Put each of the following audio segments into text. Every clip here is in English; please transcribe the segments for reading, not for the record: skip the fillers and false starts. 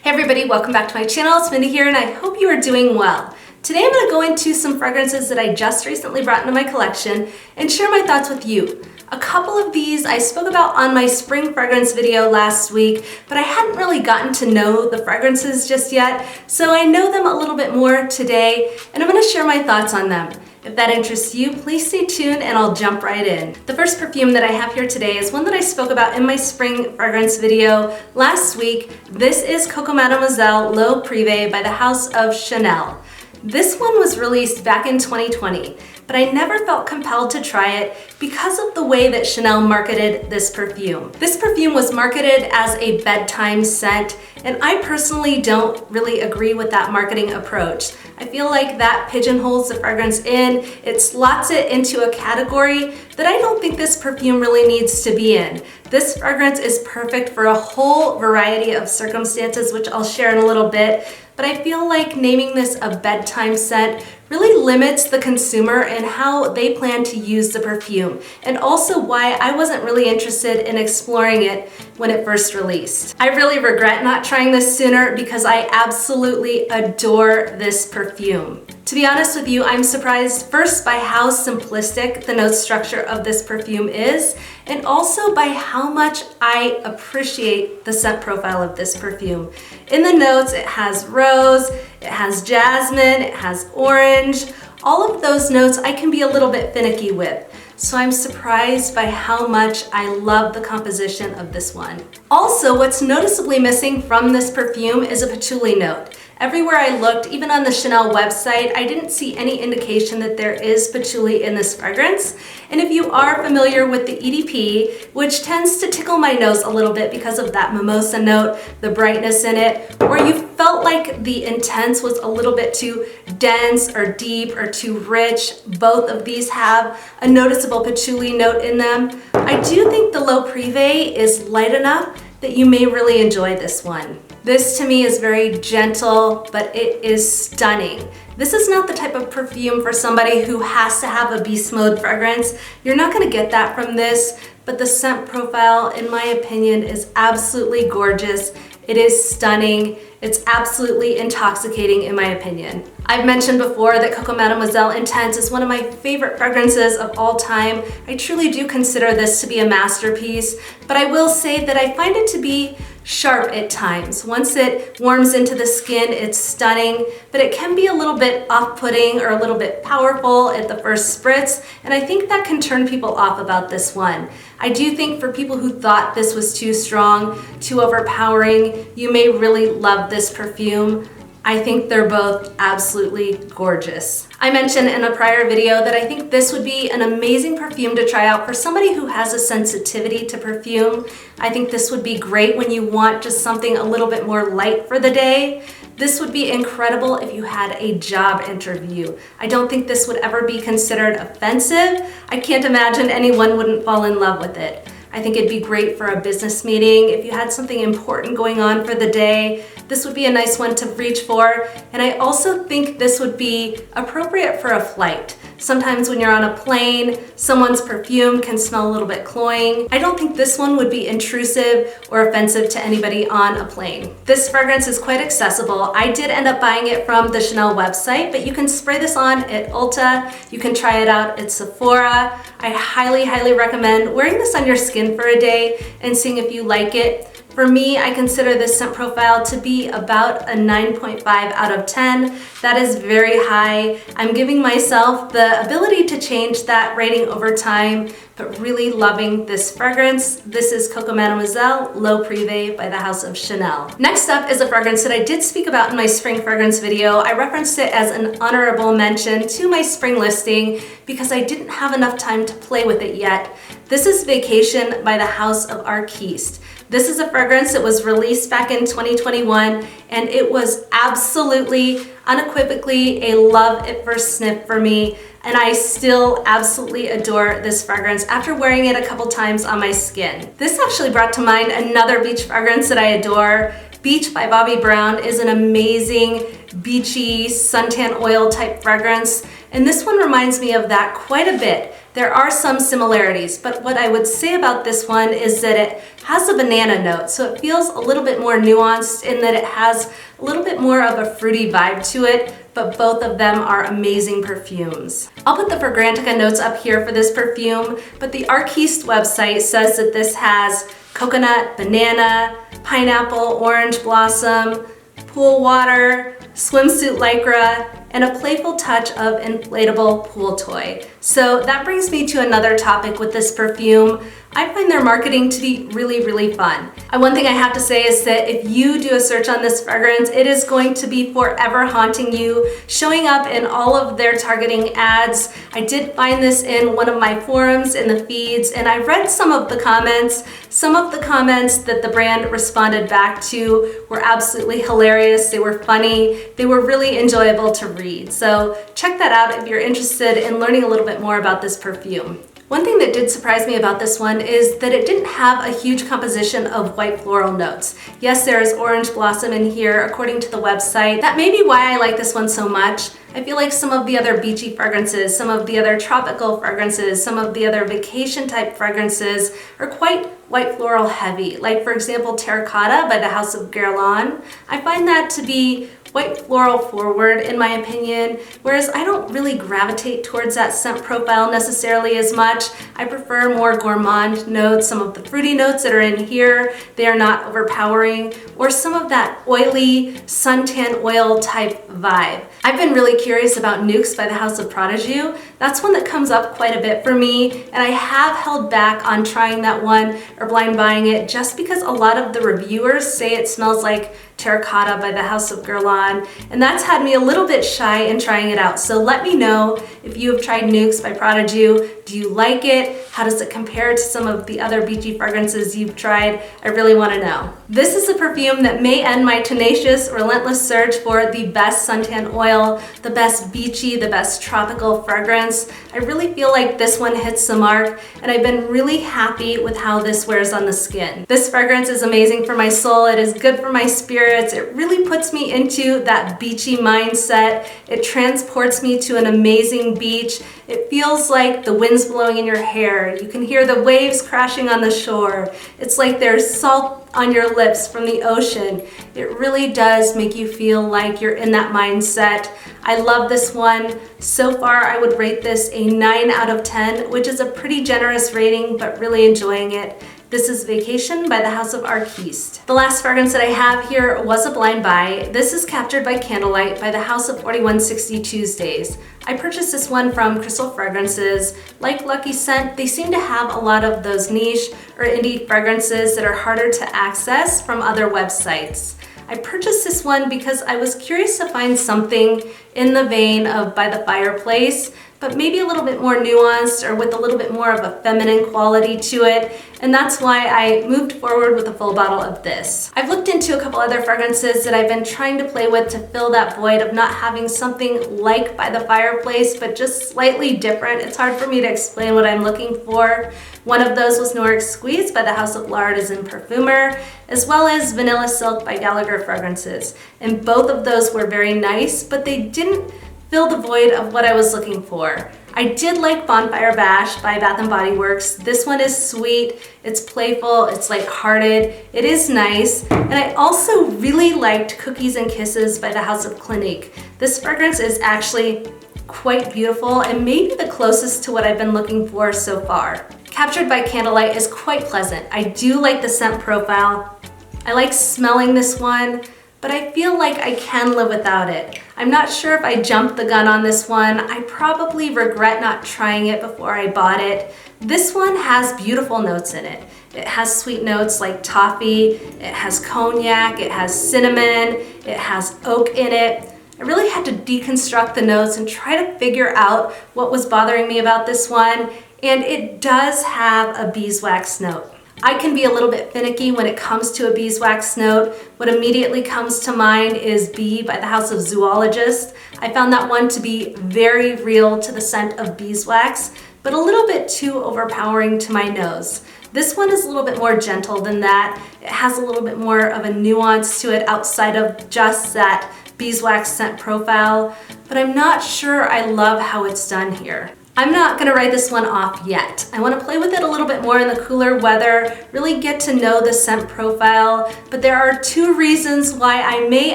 Hey everybody, welcome back to my channel. It's Mindy here and I hope you are doing well. Today I'm going to go into some fragrances that I just recently brought into my collection and share my thoughts with you. A couple of these I spoke about on my spring fragrance video last week, but I hadn't really gotten to know the fragrances just yet, so I know them a little bit more today and I'm going to share my thoughts on them. If that interests you, please stay tuned and I'll jump right in. The first perfume that I have here today is one that I spoke about in my spring fragrance video last week. This is Coco Mademoiselle L'Eau Privée by the House of Chanel. This one was released back in 2020, but I never felt compelled to try it because of the way that Chanel marketed this perfume. This perfume was marketed as a bedtime scent, and I personally don't really agree with that marketing approach. I feel like that pigeonholes the fragrance in, it slots it into a category that I don't think this perfume really needs to be in. This fragrance is perfect for a whole variety of circumstances, which I'll share in a little bit, but I feel like naming this a bedtime scent really limits the consumer and how they plan to use the perfume, and also why I wasn't really interested in exploring it when it first released. I really regret not trying this sooner because I absolutely adore this perfume. To be honest with you, I'm surprised first by how simplistic the note structure of this perfume is, and also by how much I appreciate the scent profile of this perfume. In the notes, it has rose, it has jasmine, it has orange. All of those notes I can be a little bit finicky with. So I'm surprised by how much I love the composition of this one. Also, what's noticeably missing from this perfume is a patchouli note. Everywhere I looked, even on the Chanel website, I didn't see any indication that there is patchouli in this fragrance. And if you are familiar with the EDP, which tends to tickle my nose a little bit because of that mimosa note, the brightness in it, or you felt like the intense was a little bit too dense or deep or too rich, both of these have a noticeable patchouli note in them. I do think the L'Eau Privée is light enough that you may really enjoy this one. This to me is very gentle, but it is stunning. This is not the type of perfume for somebody who has to have a beast mode fragrance. You're not gonna get that from this, but the scent profile, in my opinion, is absolutely gorgeous. It is stunning. It's absolutely intoxicating in my opinion. I've mentioned before that Coco Mademoiselle Intense is one of my favorite fragrances of all time. I truly do consider this to be a masterpiece, but I will say that I find it to be sharp at times. Once it warms into the skin, it's stunning, but it can be a little bit off-putting or a little bit powerful at the first spritz, and I think that can turn people off about this one. I do think for people who thought this was too strong, too overpowering, you may really love this perfume. I think they're both absolutely gorgeous. I mentioned in a prior video that I think this would be an amazing perfume to try out for somebody who has a sensitivity to perfume. I think this would be great when you want just something a little bit more light for the day. This would be incredible if you had a job interview. I don't think this would ever be considered offensive. I can't imagine anyone wouldn't fall in love with it. I think it'd be great for a business meeting. If you had something important going on for the day, this would be a nice one to reach for. And I also think this would be appropriate for a flight. Sometimes when you're on a plane, someone's perfume can smell a little bit cloying. I don't think this one would be intrusive or offensive to anybody on a plane. This fragrance is quite accessible. I did end up buying it from the Chanel website, but you can spray this on at Ulta. You can try it out at Sephora. I highly, highly recommend wearing this on your skin for a day and seeing if you like it. For me, I consider this scent profile to be about a 9.5 out of 10. That is very high. I'm giving myself the ability to change that rating over time, but really loving this fragrance. This is Coco Mademoiselle L'Eau Privée by the House of Chanel. Next up is a fragrance that I did speak about in my spring fragrance video. I referenced it as an honorable mention to my spring listing because I didn't have enough time to play with it yet. This is Vacation by the House of Arquiste. This is a fragrance that was released back in 2021, and it was absolutely, unequivocally a love at first sniff for me, and I still absolutely adore this fragrance after wearing it a couple times on my skin. This actually brought to mind another beach fragrance that I adore. Beach by Bobbi Brown is an amazing beachy suntan oil type fragrance, and this one reminds me of that quite a bit. There are some similarities, but what I would say about this one is that it has a banana note, so it feels a little bit more nuanced in that it has a little bit more of a fruity vibe to it, but both of them are amazing perfumes. I'll put the Fragrantica notes up here for this perfume, but the Arquiste website says that this has coconut, banana, pineapple, orange blossom, pool water, swimsuit lycra, and a playful touch of inflatable pool toy. So that brings me to another topic with this perfume. I find their marketing to be really, really fun. One thing I have to say is that if you do a search on this fragrance, it is going to be forever haunting you, showing up in all of their targeting ads. I did find this in one of my forums in the feeds, and I read some of the comments. Some of the comments that the brand responded back to were absolutely hilarious. They were funny. They were really enjoyable to read. So check that out if you're interested in learning a little bit more about this perfume. One thing that did surprise me about this one is that it didn't have a huge composition of white floral notes. Yes, there is orange blossom in here according to the website. That may be why I like this one so much. I feel like some of the other beachy fragrances, some of the other tropical fragrances, some of the other vacation type fragrances are quite white floral heavy. Like for example, Terracotta by the House of Guerlain. I find that to be white floral forward in my opinion, whereas I don't really gravitate towards that scent profile necessarily as much. I prefer more gourmand notes, some of the fruity notes that are in here, they are not overpowering, or some of that oily suntan oil type vibe. I've been really curious about Nuxe by the House of Prodigieux. That's one that comes up quite a bit for me, and I have held back on trying that one or blind buying it just because a lot of the reviewers say it smells like Terracotta by the House of Guerlain, and that's had me a little bit shy in trying it out. So let me know if you have tried Nuxe by Prodigieux. Do you like it? How does it compare to some of the other beachy fragrances you've tried? I really want to know. This is a perfume that may end my tenacious, relentless search for the best suntan oil, the best beachy, the best tropical fragrance. I really feel like this one hits the mark, and I've been really happy with how this wears on the skin. This fragrance is amazing for my soul. It is good for my spirits. It really puts me into that beachy mindset. It transports me to an amazing beach. It feels like the wind's blowing in your hair. You can hear the waves crashing on the shore. It's like there's salt on your lips from the ocean. It really does make you feel like you're in that mindset. I love this one. So far, I would rate this a 9 out of 10, which is a pretty generous rating, but really enjoying it. This is Vacation by the House of Arquiste. The last fragrance that I have here was a blind buy. This is Captured by Candlelight by the House of 4160 Tuesdays. I purchased this one from Crystal Fragrances. Like Lucky Scent, they seem to have a lot of those niche or indie fragrances that are harder to access from other websites. I purchased this one because I was curious to find something in the vein of By the Fireplace, but maybe a little bit more nuanced or with a little bit more of a feminine quality to it, and that's why I moved forward with a full bottle of this. I've looked into a couple other fragrances that I've been trying to play with to fill that void of not having something like By the Fireplace, but just slightly different. It's hard for me to explain what I'm looking for. One of those was Noir Exquise by the House of Lard is in Parfumeur, as well as Vanilla Silk by Gallagher Fragrances. And both of those were very nice, but they didn't fill the void of what I was looking for. I did like Bonfire Bash by Bath & Body Works. This one is sweet, it's playful, it's lighthearted, it is nice. And I also really liked Cookies and Kisses by the House of Clinique. This fragrance is actually quite beautiful and maybe the closest to what I've been looking for so far. Captured by Candlelight is quite pleasant. I do like the scent profile. I like smelling this one, but I feel like I can live without it. I'm not sure if I jumped the gun on this one. I probably regret not trying it before I bought it. This one has beautiful notes in it. It has sweet notes like toffee, it has cognac, it has cinnamon, it has oak in it. I really had to deconstruct the notes and try to figure out what was bothering me about this one, and it does have a beeswax note. I can be a little bit finicky when it comes to a beeswax note. What immediately comes to mind is Bee by the House of Zoologist. I found that one to be very real to the scent of beeswax, but a little bit too overpowering to my nose. This one is a little bit more gentle than that. It has a little bit more of a nuance to it outside of just that beeswax scent profile, but I'm not sure I love how it's done here. I'm not gonna write this one off yet. I wanna play with it a little bit more in the cooler weather, really get to know the scent profile, but there are 2 reasons why I may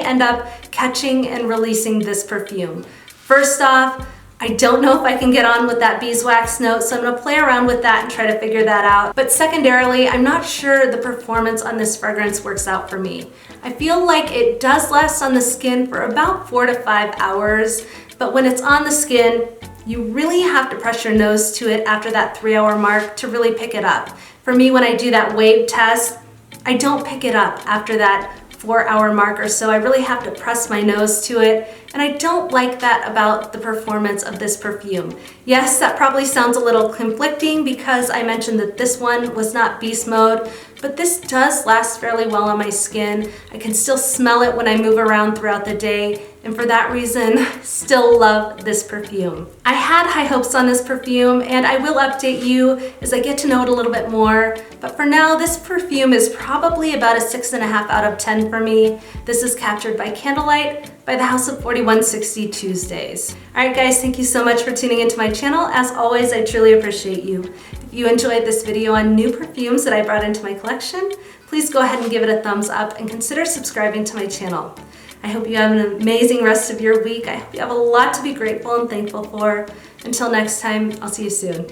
end up catching and releasing this perfume. First off, I don't know if I can get on with that beeswax note, so I'm gonna play around with that and try to figure that out. But secondarily, I'm not sure the performance on this fragrance works out for me. I feel like it does last on the skin for about 4 to 5 hours, but when it's on the skin, you really have to press your nose to it after that 3-hour mark to really pick it up. For me, when I do that wave test, I don't pick it up after that 4-hour mark or so. I really have to press my nose to it, and I don't like that about the performance of this perfume. Yes, that probably sounds a little conflicting because I mentioned that this one was not beast mode, but this does last fairly well on my skin. I can still smell it when I move around throughout the day, and for that reason, still love this perfume. I had high hopes on this perfume, and I will update you as I get to know it a little bit more, but for now, this perfume is probably about a 6.5 out of 10 for me. This is Captured by Candlelight by the House of 4160 Tuesdays. All right, guys, thank you so much for tuning into my channel. As always, I truly appreciate you. If you enjoyed this video on new perfumes that I brought into my collection, please go ahead and give it a thumbs up and consider subscribing to my channel. I hope you have an amazing rest of your week. I hope you have a lot to be grateful and thankful for. Until next time, I'll see you soon.